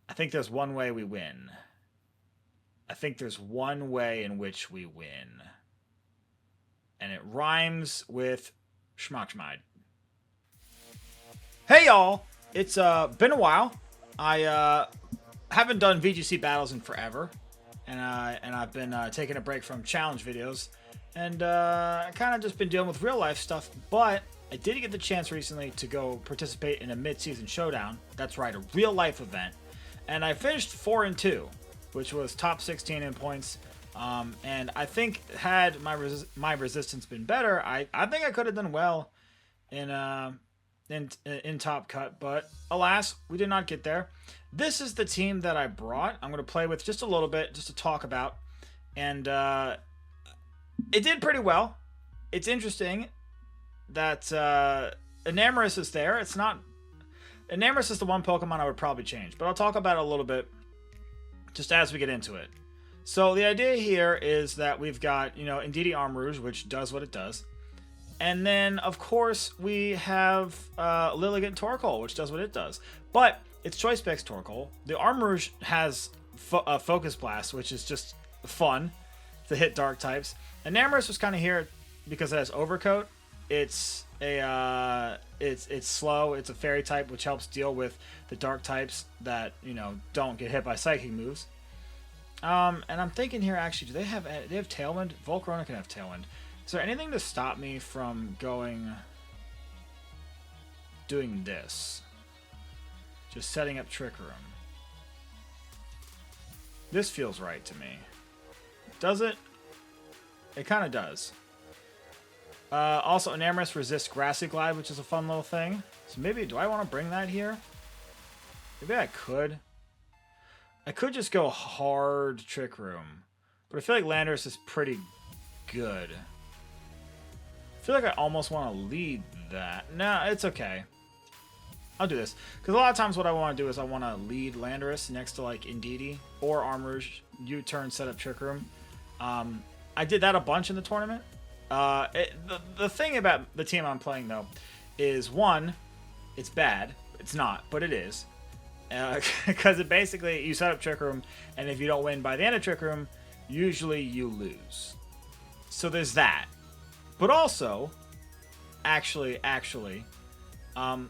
I think there's one way we win. I think there's one way in which we win. And it rhymes with schmuck. Hey y'all! It's been a while. I haven't done VGC battles in forever. And I've been taking a break from challenge videos. And I kind of just been dealing with real life stuff. But I did get the chance recently to go participate in a mid-season showdown. That's right, a real life event. And I finished 4-2, which was top 16 in points. And I think had my resistance been better, I think I could have done well in top cut. But alas, we did not get there. This is the team that I brought. I'm going to play with just a little bit, just to talk about. And it did pretty well. It's interesting that Enamorus is there. It's not... Enamorus is the one Pokemon I would probably change, but I'll talk about it a little bit just as we get into it. So the idea here is that we've got, Indeedee Armarouge, which does what it does. And then, of course, we have Lilligant Torkoal, which does what it does. But it's Choice Specs Torkoal. The Armarouge has Focus Blast, which is just fun to hit dark types. Enamorus was kind of here because it has Overcoat. It's slow. It's a fairy type, which helps deal with the dark types that don't get hit by psychic moves. And I'm thinking here, actually, do they have Tailwind? Volcarona can have Tailwind. Is there anything to stop me from doing this? Just setting up Trick Room. This feels right to me. Does it? It kind of does. Also, Enamorus resists Grassy Glide, which is a fun little thing. So maybe, do I want to bring that here? Maybe I could. I could just go hard Trick Room. But I feel like Landorus is pretty good. I feel like I almost want to lead that. No, it's okay. I'll do this. Because a lot of times what I want to do is I want to lead Landorus next to like Indeedee or Armarouge. U-turn, set up Trick Room. I did that a bunch in the tournament. The thing about the team I'm playing, though, is one, it's bad. It's not, but it is. Because it basically, you set up Trick Room, and if you don't win by the end of Trick Room, usually you lose. So there's that. But also, actually, a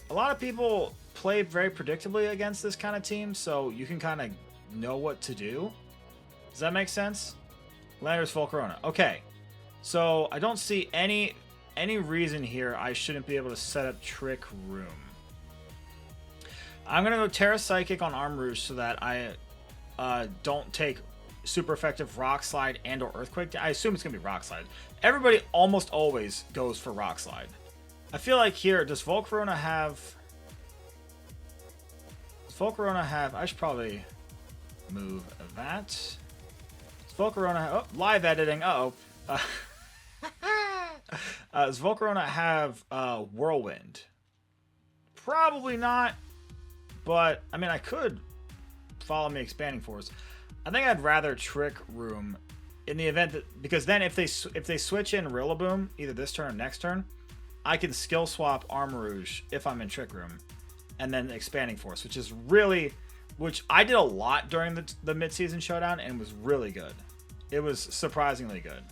lot of people play very predictably against this kind of team, so you can kind of know what to do. Does that make sense? Landorus Volcarona. Okay. So I don't see any reason here I shouldn't be able to set up Trick Room. I'm going to go Terra Psychic on Armarouge so that I don't take super effective Rock Slide and or Earthquake. I assume it's going to be Rock Slide. Everybody almost always goes for Rock Slide. I feel like here, does Volcarona have... I should probably move that. Does Volcarona... Oh, live editing. Uh-oh. Does Volcarona have Whirlwind? Probably not. But, I mean, I could follow me Expanding Force. I think I'd rather Trick Room in the event that... Because then if they switch in Rillaboom, either this turn or next turn, I can skill swap Armarouge if I'm in Trick Room. And then Expanding Force, which is really... Which I did a lot during the mid-season showdown and was really good. It was surprisingly good.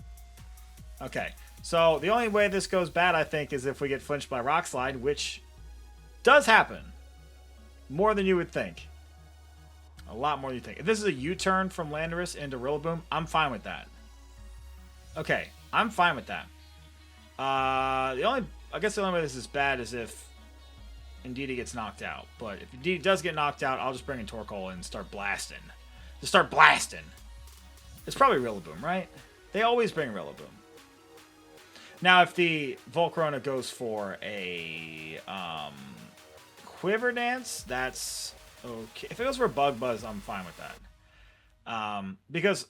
Okay, so the only way this goes bad, I think, is if we get flinched by Rock Slide, which does happen. More than you would think. A lot more than you think. If this is a U-turn from Landorus into Rillaboom, I'm fine with that. Okay, I'm fine with that. I guess the only way this is bad is if Indeedee gets knocked out. But if Indeedee does get knocked out, I'll just bring in Torkoal and start blasting. Just start blasting. It's probably Rillaboom, right? They always bring Rillaboom. Now, if the Volcarona goes for a Quiver Dance, that's okay. If it goes for a Bug Buzz, I'm fine with that. Because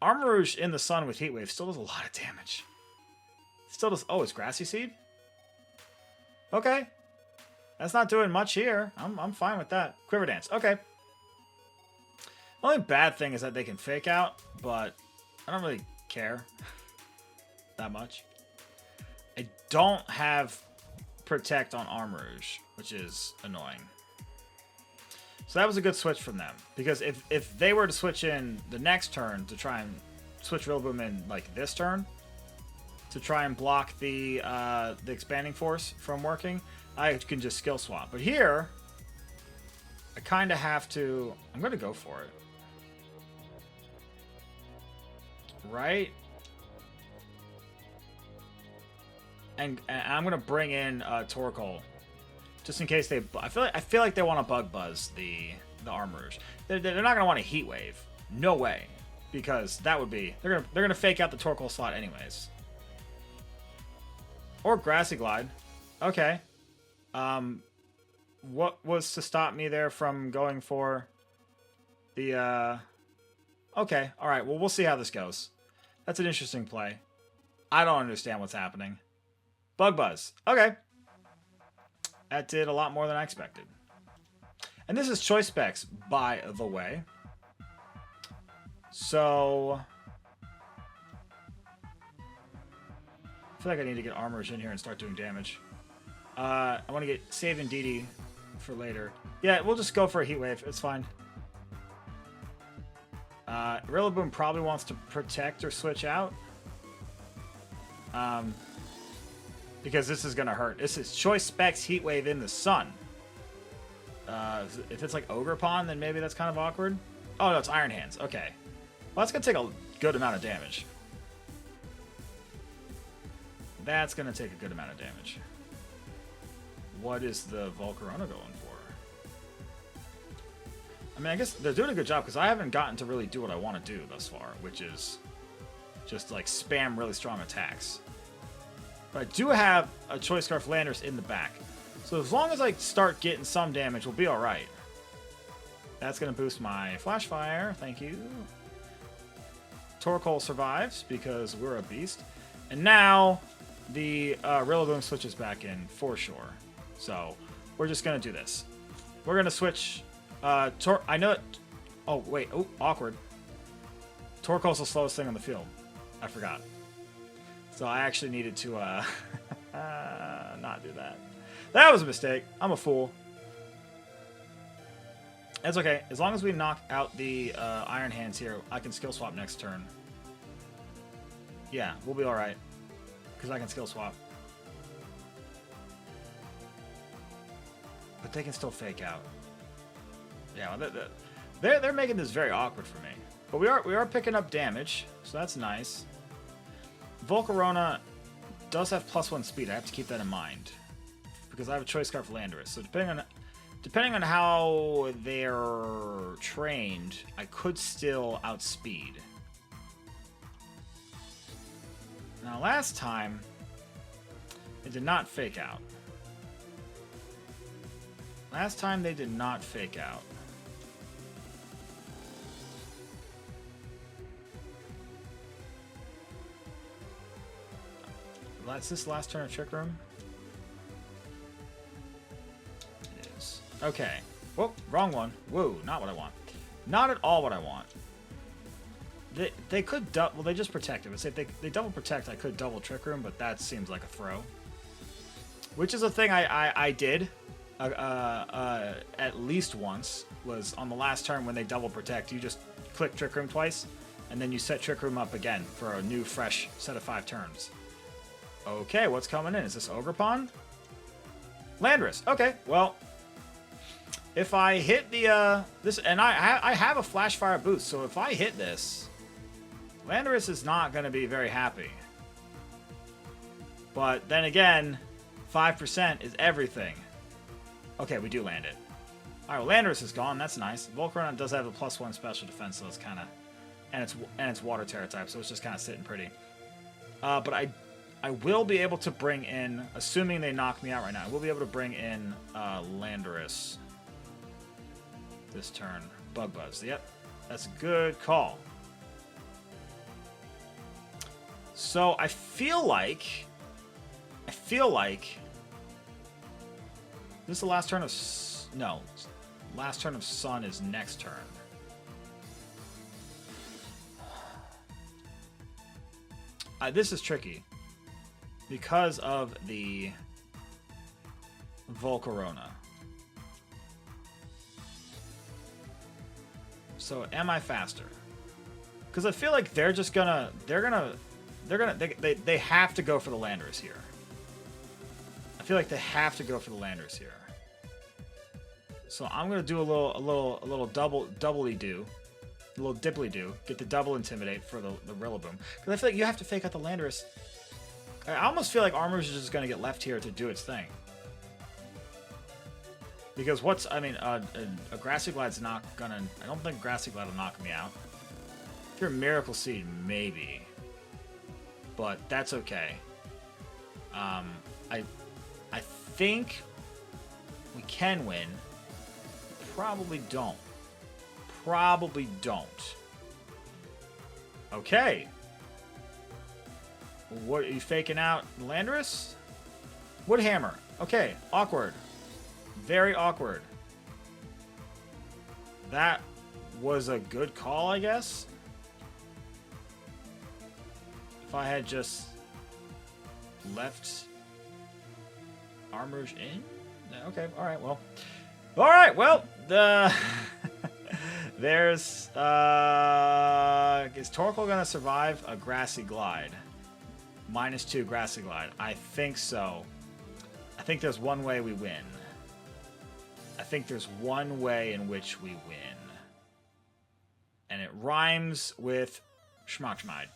Armarouge in the sun with Heat Wave still does a lot of damage. Still does... Oh, it's Grassy Seed? Okay. That's not doing much here. I'm fine with that. Quiver Dance. Okay. The only bad thing is that they can Fake Out, but I don't really care that much. I don't have Protect on Armarouge, which is annoying. So that was a good switch from them. Because if they were to switch in the next turn to try and switch Rillaboom in like this turn to try and block the expanding force from working, I can just skill swap. But here, I kind of have to... I'm going to go for it. Right? And I'm going to bring in Torkoal. Just in case they... I feel like they want to Bug Buzz the Armorers. They're not going to want a Heat Wave. No way. Because that would be... They're gonna fake out the Torkoal slot anyways. Or Grassy Glide. Okay. What was to stop me there from going for the... Okay, alright. Well, we'll see how this goes. That's an interesting play. I don't understand what's happening. Bug Buzz. Okay. That did a lot more than I expected. And this is Choice Specs, by the way. So... I feel like I need to get Armors in here and start doing damage. I want to get Save and DD for later. Yeah, we'll just go for a Heat Wave. It's fine. Rillaboom probably wants to protect or switch out. Because this is going to hurt. This is Choice Specs Heat Wave in the sun. If it's like Ogre Pond, then maybe that's kind of awkward. Oh, no, it's Iron Hands. Okay. Well, that's going to take a good amount of damage. That's going to take a good amount of damage. What is the Volcarona going for? I mean, I guess they're doing a good job because I haven't gotten to really do what I want to do thus far, which is just like spam really strong attacks. But I do have a Choice Scarf Landorus in the back. So as long as I start getting some damage, we'll be alright. That's going to boost my Flash Fire. Thank you. Torkoal survives because we're a beast. And now the Rillaboom switches back in for sure. So we're just going to do this. We're going to switch... I know... Oh, wait. Oh, awkward. Torkoal's the slowest thing on the field. I forgot. So I actually needed to not do that. That was a mistake. I'm a fool. That's okay. As long as we knock out the Iron Hands here, I can skill swap next turn. Yeah, we'll be alright. Because I can skill swap. But they can still fake out. Yeah, well, they're making this very awkward for me. But we are picking up damage, so that's nice. Volcarona does have +1 speed. I have to keep that in mind. Because I have a Choice Scarf Landorus. So depending on how they're trained, I could still outspeed. Now last time, it did not fake out. Last time they did not fake out. Is this last turn of Trick Room? It is. Okay. Whoop, wrong one. Whoa, not what I want. Not at all what I want. They could double... Well, they just protect it. But say if they double protect, I could double Trick Room, but that seems like a throw. Which is a thing I did at least once, was on the last turn when they double protect, you just click Trick Room twice, and then you set Trick Room up again for a new, fresh set of 5 turns. Okay, what's coming in? Is this Ogre Pond? Landorus. Okay, well, if I hit the this, and I have a Flash Fire boost, so if I hit this, Landorus is not going to be very happy. But then again, 5% is everything. Okay, we do land it. All right, well, Landorus is gone. That's nice. Volcarona does have a +1 special defense, so it's kind of, and it's Water Terra type, so it's just kind of sitting pretty. But I will be able to bring in, assuming they knock me out right now, I will be able to bring in Landorus this turn. Bug Buzz. Yep, that's a good call. So I feel like this is the last turn of... No, last turn of Sun is next turn. This is tricky. Because of the Volcarona. So am I faster? Because I feel like they're just gonna, they have to go for the Landers here. I feel like they have to go for the Landers here. So I'm gonna do a little doubly do, a little dibbly do, get the double intimidate for the Rillaboom. Because I feel like you have to fake out the Landers. I almost feel like Armor's is just gonna get left here to do its thing. Because a Grassy Glide's not gonna, I don't think Grassy Glide will knock me out. If you're a Miracle Seed, maybe. But that's okay. I think we can win. Probably don't. Probably don't. Okay. What are you faking out? Landorus? Woodhammer. Okay, awkward. Very awkward. That was a good call, I guess. If I had just left Armors in? Okay, alright, well. Alright, well, there's, is Torkoal gonna survive a Grassy Glide? -2 Grassy Glide. I think so. I think there's one way we win. I think there's one way in which we win. And it rhymes with Schmockschmide.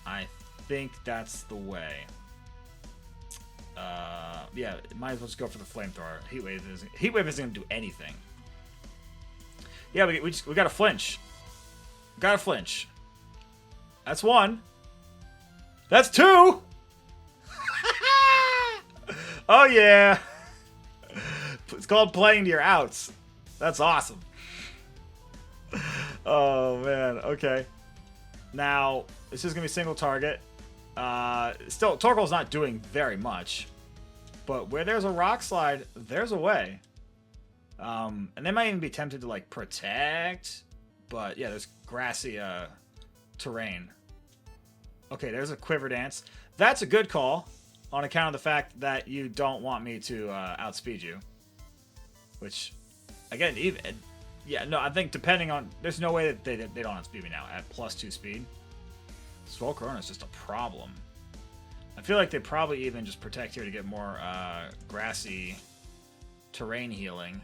I think that's the way. Yeah, might as well just go for the Flamethrower. Heatwave isn't gonna do anything. Yeah, we gotta flinch. Gotta flinch. That's one. That's two! Oh yeah! It's called playing to your outs. That's awesome. Oh man, okay. Now, this is gonna be single target. Still, Torkoal's not doing very much. But where there's a Rock Slide, there's a way. And they might even be tempted to, like, protect. But, yeah, there's grassy terrain. Okay, there's a Quiver Dance. That's a good call, on account of the fact that you don't want me to outspeed you. Which, again, yeah, no, I think depending on... There's no way that they don't outspeed me now at +2 speed. Swole Corona is just a problem. I feel like they probably even just protect here to get more grassy terrain healing.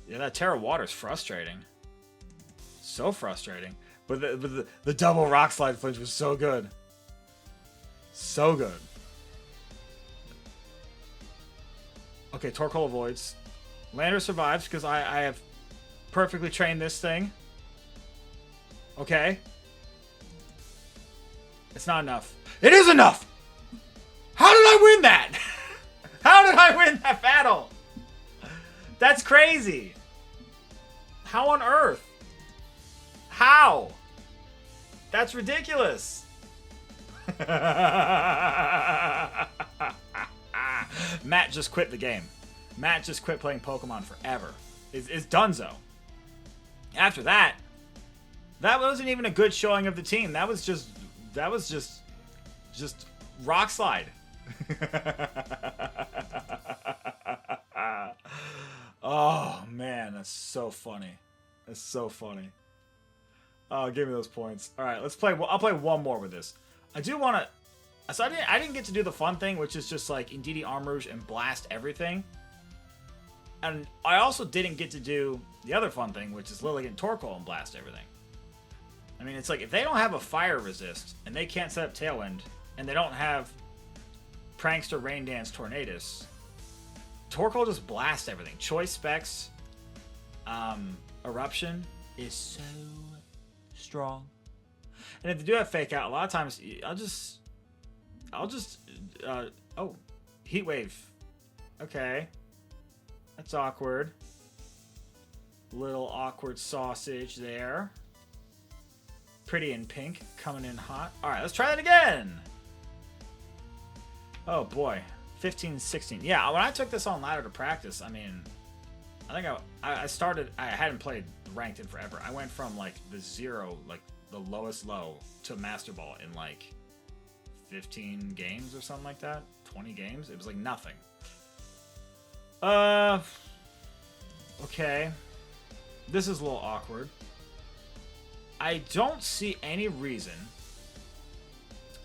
Yeah, that Terra Water's frustrating. So frustrating. But the double Rock Slide flinch was so good. So good. Okay, Torkoal avoids. Lander survives because I have perfectly trained this thing. Okay. It's not enough. It is enough! How did I win that? How did I win that battle? That's crazy. How on earth? How? That's ridiculous. Matt just quit the game. Matt just quit playing Pokemon forever. It's donezo. After that wasn't even a good showing of the team. That was just Rock Slide. Oh man, that's so funny. That's so funny. Oh, give me those points. All right, let's play. I'll play one more with this. I do want to. So I didn't get to do the fun thing, which is just like Indeedee Armrouge and blast everything. And I also didn't get to do the other fun thing, which is Lilligant Torkoal and blast everything. I mean, it's like if they don't have a fire resist and they can't set up Tailwind and they don't have Prankster, Rain Dance, Tornadus, Torkoal just blasts everything. Choice Specs, Eruption is so strong. And if they do have Fake Out, a lot of times I'll just oh, Heat Wave. Okay. That's awkward. Little awkward sausage there. Pretty in pink, coming in hot. All right, let's try that again. Oh boy, 15, 16. Yeah, when I took this on ladder to practice, I mean, I think I started. I hadn't played ranked in forever. I went from like the zero, like the lowest low, to Master Ball in like 15 games or something like that. 20 games. It was like nothing. Okay. This is a little awkward. I don't see any reason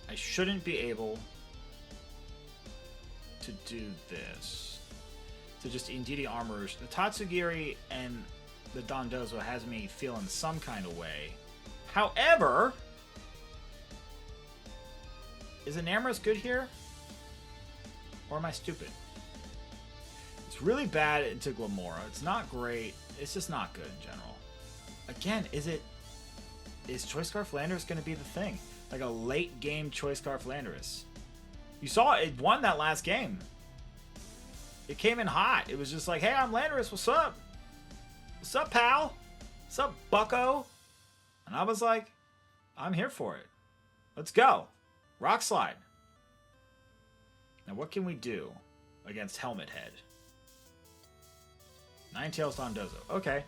I shouldn't be able to do this. To just Indeedee armors. The Tatsugiri and the Dondozo has me feeling some kind of way. However, is Enamorus good here? Or am I stupid? It's really bad into Glamora. It's not great. It's just not good in general. Again, is Choice Scarf Landorus going to be the thing? Like a late game Choice Scarf Landorus. You saw it won that last game. It came in hot. It was just like, hey, I'm Landorus. What's up? What's up, pal? What's up, bucko? And I was like, I'm here for it. Let's go. Rock Slide. Now, what can we do against Helmet Head? Ninetales Dondozo. Okay.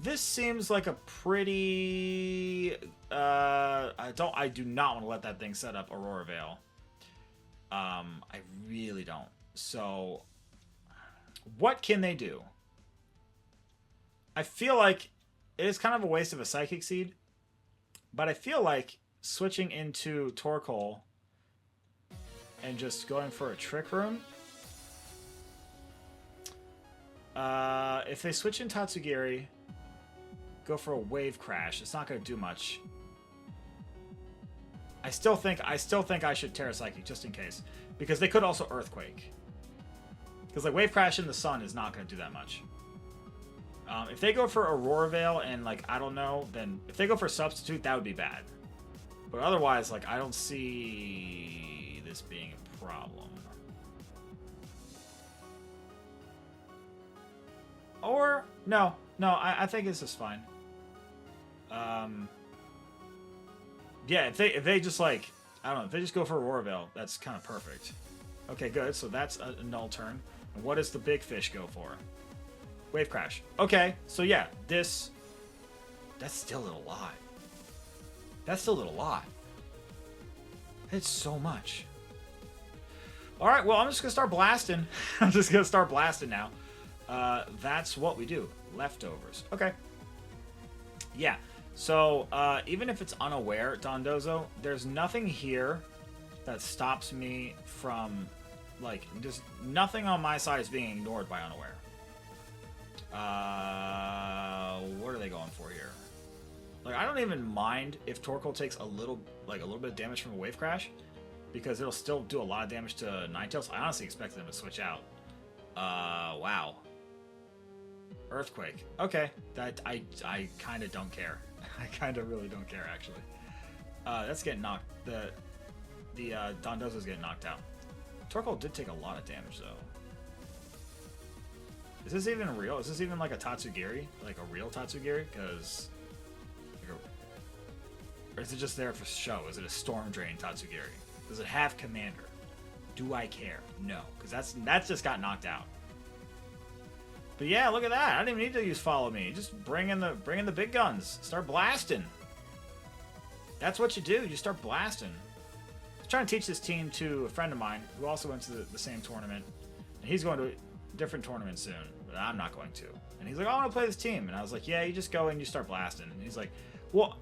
This seems like a pretty... I do not want to let that thing set up Aurora Veil. I really don't. So, what can they do? I feel like it is kind of a waste of a Psychic Seed, but I feel like switching into Torkoal and just going for a Trick Room. If they switch in Tatsugiri, go for a Wave Crash. It's not going to do much. I still think I should Terra Psychic just in case, because they could also Earthquake. Because like Wave Crash in the Sun is not going to do that much. If they go for Aurora Veil and like I don't know, then if they go for Substitute, that would be bad. But otherwise, like I don't see this being a problem. Or no, I think this is fine. Yeah, if they just like I don't know, if they just go for Aurora Veil, that's kind of perfect. Okay, good. So that's a null turn. And what does the big fish go for? Wave Crash. Okay, so yeah, that's still a little lot. That's still a little lot. It's so much. All right, well, I'm just gonna start blasting. I'm just gonna start blasting now. That's what we do. Leftovers. Okay. Yeah. So even if it's unaware, Dondozo, there's nothing here that stops me from, like, just nothing on my side is being ignored by unaware. What are they going for here? Like, I don't even mind if Torkoal takes a little bit of damage from a Wave Crash, because it'll still do a lot of damage to Ninetales. I honestly expected them to switch out. Wow. Earthquake. Okay, that I kind of don't care. I kind of really don't care, actually. That's getting knocked. The Dondozo's getting knocked out. Torkoal did take a lot of damage, though. Is this even real? Is this even like a Tatsugiri? Like a real Tatsugiri? Because... Or is it just there for show? Is it a Storm Drain Tatsugiri? Does it have Commander? Do I care? No, because that's just got knocked out. But yeah, look at that. I didn't even need to use Follow Me. Just bring in the big guns. Start blasting. That's what you do. You start blasting. I was trying to teach this team to a friend of mine who also went to the same tournament. And he's going to a different tournament soon, but I'm not going to. And he's like, I want to play this team. And I was like, yeah, you just go and you start blasting. And he's like, well,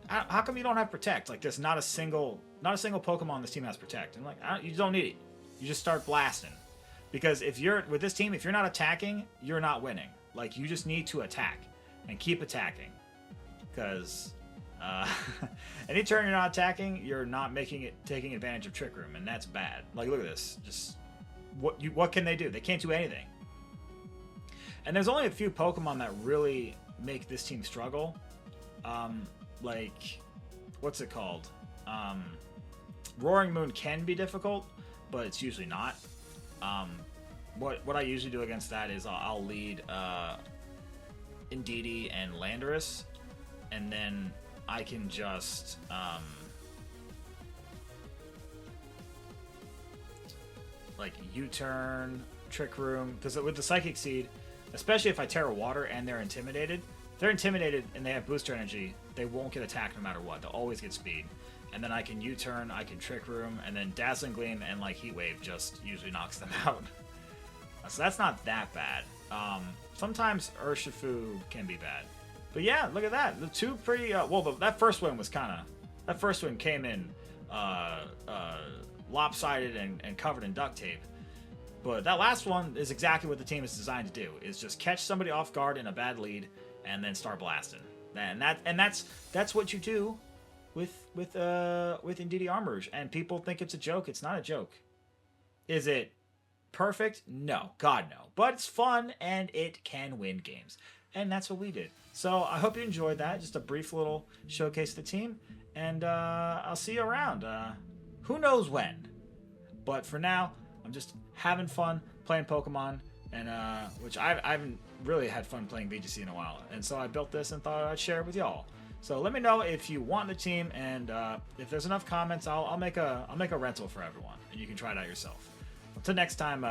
how come you don't have Protect? Like, there's not a single Pokemon on this team has Protect. And I'm like, you don't need it. You just start blasting. Because if you're with this team, if you're not attacking, you're not winning. Like, you just need to attack and keep attacking. Because any turn you're not attacking, you're not taking advantage of Trick Room, and that's bad. Like, look at this. Just what can they do? They can't do anything. And there's only a few Pokemon that really make this team struggle. Like, what's it called? Roaring Moon can be difficult, but it's usually not. What I usually do against that is I'll lead Indeedee and Landorus, and then I can just like U-turn, Trick Room, because with the Psychic Seed, especially if I Terra Water and they're intimidated, if they're intimidated and they have Booster Energy, they won't get attacked no matter what. They'll always get speed. And then I can U-turn, I can Trick Room, and then Dazzling Gleam and like Heat Wave just usually knocks them out. So that's not that bad. sometimes Urshifu can be bad. But yeah, look at that. The two pretty that first one was that first one came in lopsided and covered in duct tape. But that last one is exactly what the team is designed to do: is just catch somebody off guard in a bad lead and then start blasting. And that's what you do with Indeedee Armors. And people think it's a joke. It's not a joke. Is it perfect? No, God no. But it's fun and it can win games, and that's what we did. So I hope you enjoyed that. Just a brief little showcase of the team, and I'll see you around. Who knows when? But for now, I'm just having fun playing Pokemon, and which I haven't really had fun playing VGC in a while, and so I built this and thought I'd share it with y'all. So let me know if you want the team, and if there's enough comments, I'll make a rental for everyone, and you can try it out yourself. Until next time,